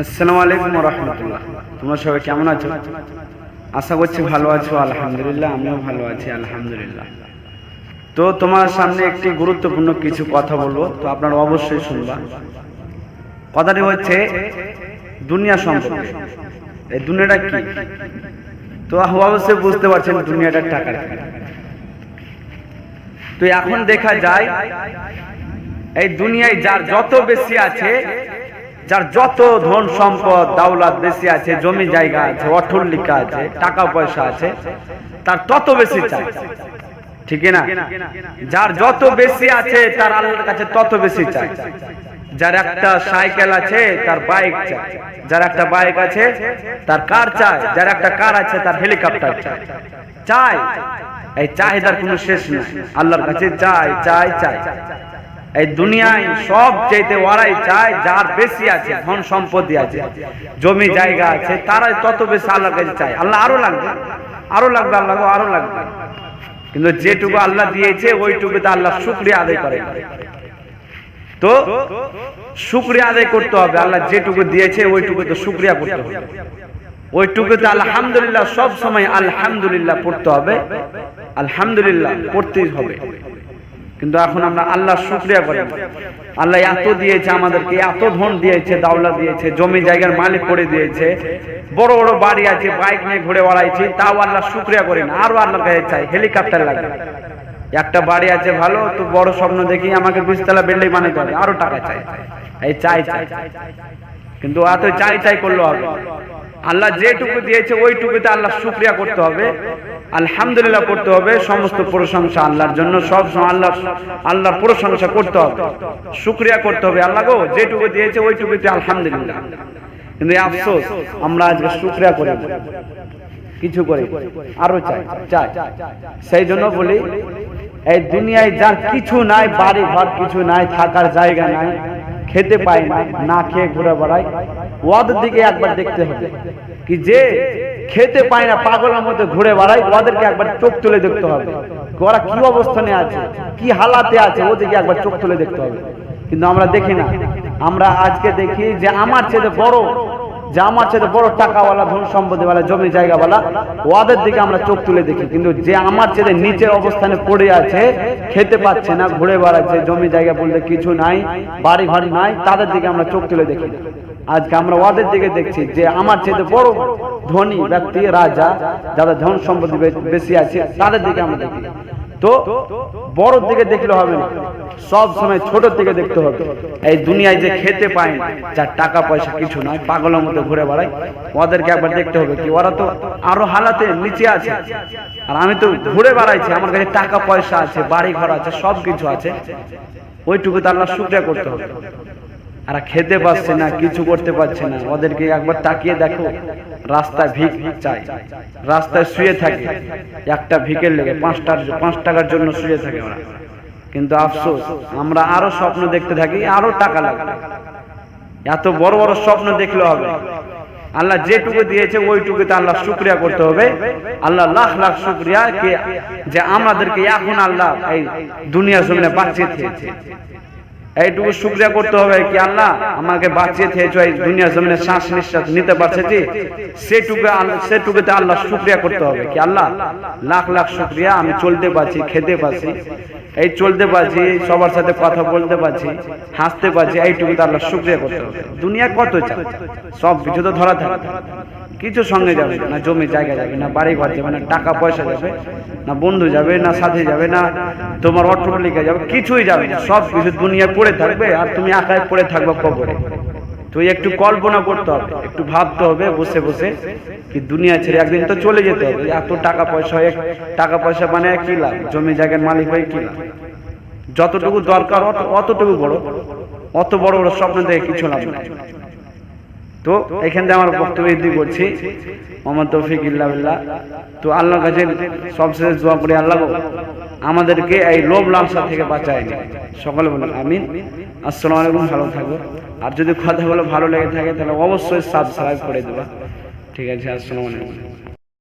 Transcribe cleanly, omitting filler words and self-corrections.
আসসালামু আলাইকুম ওয়া রাহমাতুল্লাহ। তোমরা সবাই কেমন আছো? আশা করছি ভালো আছো। আলহামদুলিল্লাহ, আমিও ভালো আছি আলহামদুলিল্লাহ। তো তোমার সামনে একটি গুরুত্বপূর্ণ কিছু কথা বলবো, তো আপনারা অবশ্যই শুনবা। কথাটি হচ্ছে দুনিয়া সম্পর্কে। এই দুনিয়াটা কি? তো অবশ্যই বুঝতে পারছেন দুনিয়াটা টাকার খেলা। তো এখন দেখা যায় এই দুনিয়ায় যার যত বেশি আছে, যার যত ধন সম্পদ দাওলাত বেশি আছে, জমি জায়গা আছে, অট্টালিকা আছে, টাকা পয়সা আছে, তার তত বেশি চায়, ঠিক না? যার যত বেশি আছে তার আল্লাহর কাছে তত বেশি চায়। যার একটা সাইকেল আছে তার বাইক চায়, যার একটা বাইক আছে তার কার চায়, যার একটা কার আছে তার হেলিকপ্টার চায়। চায়, এই চাহিদার কোনো শেষ নেই। আল্লাহর কাছে চায় চায় চায়। এই দুনিয়ায় সব চাইতে ওরাই চায় যার বেশি আছে, ধন সম্পত্তি আছে, জমি জায়গা আছে, তারাই তত বেশি আল্লাহর কাছে চায়। আল্লাহ আরো লাগবে, আরো লাগবে, আল্লাহ আরো লাগবে। কিন্তু যেটুকু আল্লাহ দিয়েছে ওইটুকুতে আল্লাহ শুকরিয়া আদায় করে। তো শুকরিয়া আদায় করতে হবে। আল্লাহ যেটুকু দিয়েছে ওইটুকুতে শুকরিয়া করতে হবে, ওইটুকুতে আলহামদুলিল্লাহ, সব সময় আলহামদুলিল্লাহ পড়তে হবে, আলহামদুলিল্লাহ পড়তেই হবে। কিন্তু এখন আমরা আল্লাহ শুকরিয়া করি। আল্লাহ এত দিয়েছে আমাদেরকে, এত ধন দিয়েছে, দাওলা দিয়েছে, জমি জায়গার মালিক করে দিয়েছে, বড় বড় বাড়ি আছে, বাইক নিয়ে ঘুরে বেড়াইছি, তাও আল্লাহ শুকরিয়া করি না। আরো আল্লাহর কাছে চাই, হেলিকপ্টার লাগে। একটা বাড়ি আছে ভালো, তো বড় স্বপ্ন দেখি আমাকে 20 তলা বিল্ডিং বানাতে হবে, আরো টাকা চাই। এই চাই চাই, কিন্তু এত চাই চাই করলে হবে? আল্লাহ যেটুকু দিয়েছে ওইটুকুতে আল্লাহ শুকরিয়া করতে হবে, আলহামদুলিল্লাহ করতে হবে। সমস্ত প্রশংসা আল্লাহর জন্য, সব সময় আল্লাহর প্রশংসা করতে হবে, শুকরিয়া করতে হবে। আল্লাহ গো যেটুকু দিয়েছে ওইটুকুতে আলহামদুলিল্লাহ। কিন্তু আফসোস, আমরা আজকে শুকরিয়া করি কিছু করে, আরো চাই চাই। সেই জন্য বলি, এই দুনিয়ায় যার কিছু নাই, বাড়ি ঘর কিছু নাই, থাকার জায়গা নাই, খেতে পায় না, না খেয়ে ঘুরে বেড়ায়, ওদের দিকে একবার দেখতে হবে। কি যে খেতে পায় না, পাগলের মধ্যে ঘুরে বেড়ায়, ওদেরকে একবার চোখ তুলে দেখতে হবে। ওরা কি অবস্থানে আছে, কি হালাতে আছে, ওদেরকে একবার চোখ তুলে দেখতে হবে। কিন্তু আমরা দেখি না। আমরা আজকে দেখি যে আমার চেয়ে বড়, যে আমার চেয়ে বড় টাকাওয়ালা, ধন সম্পত্তিওয়ালা, জমি জায়গাওয়ালা, ওদের দিকে আমরা চোখ তুলে দেখি। কিন্তু যে আমার চেয়ে নিচের অবস্থানে পড়ে আছে, খেতে পাচ্ছে না, ঘুরে বেড়াচ্ছে, জমি জায়গা বলতে কিছু নাই, বাড়ি ঘর নাই, তাদের দিকে আমরা চোখ তুলে দেখি। আজকে আমরা ওদের দিকে দেখছি যে আমার চেয়ে বড় ধনী ব্যক্তি, রাজা, যাদের ধন সম্পত্তি বেশি আছে, তাদের দিকে আমরা দেখি। তো বড় দিকে দেখলে হবে না, সব সময় ছোট দিকে দেখতে হবে। এই দুনিয়ায় যে খেতে পায় না, যার টাকা পয়সা কিছু নয়, পাগলের মতো ঘুরে বেড়ায়, ওদেরকে একবার দেখতে হবে। কি ওরা তো আরো হালাতে নিচে আছে, আর আমি তো ঘুরে বেড়াইছি, আমার কাছে টাকা পয়সা আছে, বাড়ি ঘর আছে, সব কিছু আছে, ওইটুকু তো আল্লাহ শুকরিয়া করতে হবে। আর খেতে পাচ্ছে না, কিছু করতে পারছে না, ওদেরকে একবার তাকিয়ে দেখো। রাস্তায় ভিক চাই, রাস্তায় শুয়ে থাকে, একটা ভিকের লেগে 5 টাকার জন্য শুয়ে থাকে ওরা। কিন্তু আফসোস, আমরা আরো স্বপ্ন দেখতে থাকি, আরো টাকা লাগে। এত বড় বড় স্বপ্ন দেখলে হবে? আল্লাহ যেটুকু দিয়েছে ওইটুকুতে আল্লাহ শুকরিয়া করতে হবে। আল্লাহ লাখ লাখ শুকরিয়া যে আমাদেরকে এখন আল্লাহ এই দুনিয়ার জমিনে বাঁচিয়ে দিয়েছে। এইটুকু শুকরিয়া করতে হবে কি আল্লাহ আমাকে বাঁচিয়ে দিয়েছো, এই দুনিয়ার জমিনে শ্বাস নিঃশ্বাস নিতে পারছি, সেটুকুতে আল্লাহ শুকরিয়া করতে হবে। কি আল্লাহ লাখ লাখ শুকরিয়া, আমি চলতে পারছি, খেতে পারছি, এই চলতে পারছি, সবার সাথে কথা বলতে পারছি, হাসতে পারছি, এইটুকুতে আল্লাহ শুকরিয়া করতে হবে। দুনিয়া কত চাই, সব কিছু তো ধরা থাকে, কিছু সঙ্গে যাবে না, জমি জায়গা যাবে না, বাড়ি ঘর যাবে না, টাকা পয়সা যাবে না, বন্ধু যাবে না, সাথে যাবে না, তোমার অট্টালিকা যাবে, কিছুই যাবে না, সব কিছু দুনিয়া পড়ে থাকবে, আর তুমি একাই পড়ে থাকবে কবরে। তুই একটু কল্পনা করতে হবে, একটু ভাবতে হবে বসে বসে, কি দুনিয়া ছেড়ে একদিন তো চলে যেতে হবে। এত টাকা পয়সা মানে কি লাভ, জমি জায়গার মালিক হয়ে কি লাভ? যতটুকু দরকার অতটুকু বড়, অত বড় বড় স্বপ্ন দেখে কিছু লাভ নাই। তো এখান থেকে আমার বক্তব্য দিয়ে করছি, মোহাম্মদ তৌফিক ইল্লা বিল্লাহ। তো আল্লাহর কাছে সবশেষে দোয়া করি, আল্লাহ আমাদেরকে এই লোভ লালসা থেকে বাঁচায় নি। সকলে বলুন আমিন। আসসালামু আলাইকুম, ভালো থাকো। আর যদি কথাগুলো ভালো লেগে থাকে তাহলে অবশ্যই সাবস্ক্রাইব করে দেবা, ঠিক আছে? আসসালামু আলাইকুম।